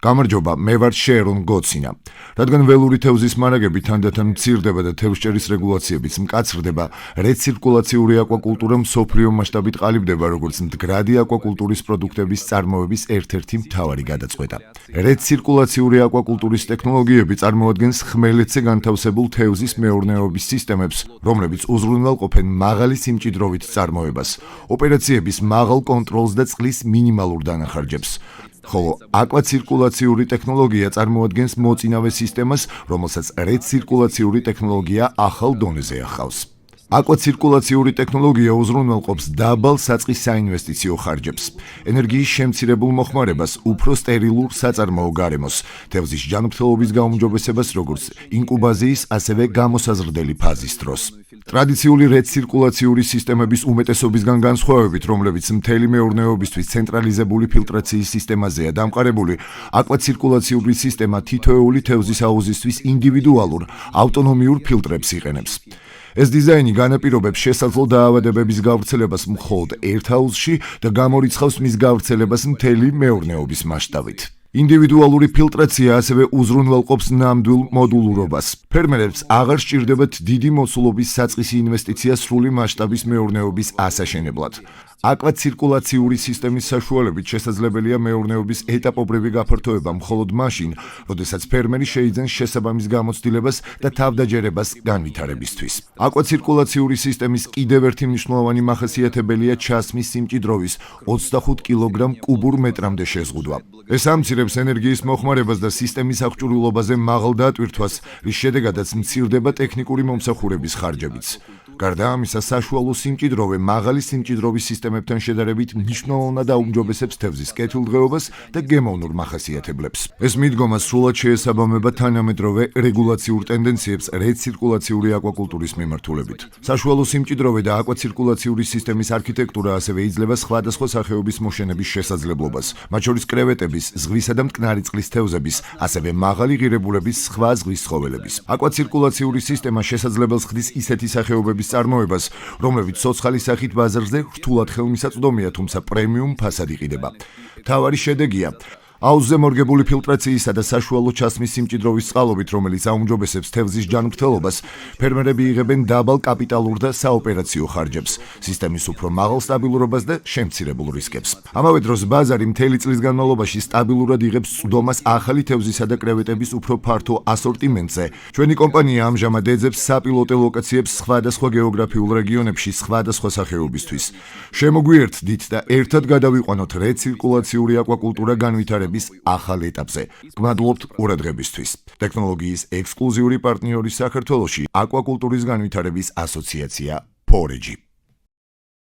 გამარჯობა, მე ვარ შერონ გოცინა. რადგან ველური თევზის მარაგები თანდათან მცირდება და თევზჭერის რეგულაციებიც მკაცრდება, რეცირკულაციური აკვაკულტურა მსოფლიო მასშტაბით ყალიბდება როგორც მდგრადი აკვაკულტურის პროდუქტების წარმოების ერთ-ერთი მთავარი გადაწყვეტა. რეცირკულაციური აკვაკულტურის ტექნოლოგიები წარმოადგენს ხმელეთზე განთავსებულ თევზის მეურნეობის სისტემებს, რომლებიც უზრუნველყოფენ მაღალი სიმჭიდროვით წარმოებას, ოპერაციების მაღალ კონტროლს და წყლის მინიმალურ დანახარჯებს. ხოლო აკვაცირკულაციური ტექნოლოგია წარმოადგენს მოწინავე სისტემას, რომელსაც რეცირკულაციური ტექნოლოგია ახალ დონეზე ახავს. აკვაცირკულაციური ტექნოლოგია უზრუნველყოფს დაბალ საწყის საინვესტიციო ხარჯებს, ენერგიის შემცირებულ მოხმარებას, უფრო სტერილურ საწარმოო გარემოს, თევზის ჯანმრთელობის გაუმჯობესებას როგორც ინკუბაზიის, ასევე გამოსაზრდელი ფაზის დროს. ტრადიციული რეცირკულაციური სისტემების უმეტესობისგან განსხვავებით, რომლებიც მთელი მეურნეობისთვის ცენტრალიზებული ფილტრაციის სისტემაზეა დამყარებული, აკვაცირკულაციური სისტემა თითოეული თევზის აუზისთვის ინდივიდუალურ, ავტონომიურ ფილტრებს იყენებს. ეს დიზაინი განაპირობებს შესაძლო დაავადებების გავრცელებას მხოლოდ ერთ აუზში და გამორიცხავს მის გავრცელებას მთელი მეურნეობის მასშტაბით. ინდივიდუალური ფილტრაცია ასევე უზრუნველყოფს ნამდვილ მოდულურობას. ფერმერებს აღარ სჭირდებათ დიდი მოცულობის საწყისი ინვესტიცია სრული მასშტაბის მეურნეობის ასაშენებლად. აკვაცირკულაციური სისტემის საშუალებით შესაძლებელია მეურნეობის ეტაპობრივი გაფართოება მხოლოდ მაშინ, როდესაც ფერმერი შეიძენს შესაბამის გამოცდილებას და თავდაჯერებას განვითარებისთვის. აკვაცირკულაციური სისტემის კიდევ ერთი მნიშვნელოვანი მახასიათებელია ჩასმის სიმჭიდროვის 25 კილოგრამ კუბურ მეტრამდე შეზღუდვა. ეს ამცირებს ენერგიის მოხმარებას და სისტემის აღჭურვილობაზე მაღალ დატვირთვას, რის შედეგადაც მცირდება ტექნიკური მომსახურების ხარჯებიც. გარდა ამისა, საშუალო სიმჭიდროვე მაღალი სიმჭიდროვის სისტემებთან შედარებით მნიშვნელოვნად აუმჯობესებს თევზის კეთილდღეობას და გემოვნურ მახასიათებლებს. ეს მიდგომა სრულად შეესაბამება თანამედროვე რეგულაციურ ტენდენციებს რეცირკულაციური აკვაკულტურის მიმართულებით. საშუალო სიმჭიდროვე და აკვაცირკულაციური სისტემის არქიტექტურა ასევე იძლევა სხვადასხვა სახეობის მოშენების შესაძლებლობას, მათ შორის კრევეტების, ზღვისა და მტკნარი წყლის თევზების, ასევე მაღალი ღირებულების სხვა ზღვის ცხოველების. აკვაცირკულაციური სისტემა შესაძლებელს ხდის ისეთი სახეობების წარმოებას, რომლებიც ცოცხალის სახით ბაზარზე რთულად ხელმისაწვდომია, თუმცა პრემიუმ ფასად იყიდება. მთავარი შედეგია აუზზე მორგებული ფილტრაციისა და საშუალო ჩასმის სიმჭიდროვის წყალობით, რომელიც აუმჯობესებს თევზის ჯანმრთელობას, ფერმერები იღებენ დაბალ კაპიტალურ და საოპერაციო ხარჯებს, სისტემის უფრო მაღალ სტაბილურობას და შემცირებულ რისკებს. ამავე დროს ბაზარი მთელი წლის განმავლობაში სტაბილურად იღებს წვდომას ახალი თევზისა და კრევეტების უფრო ფართო ასორტიმენტზე. ჩვენი კომპანია ამჟამად ეძებს საპილოტე ლოკაციებს სხვადასხვა გეოგრაფიულ რეგიონებში სხვადასხვა სახეობისთვის. შემოგვიერთდით და ერთად გადავიყვანოთ რეცირკულაციური აკვაკულტურა განვითარების ახალ ეტაპზე. გმადლობთ ყურადღებისთვის. ტექნოლოგიის ექსკლუზიური პარტნიორი საქართველოში აკვაკულტურის განვითარების ასოციაცია ფორეჯი.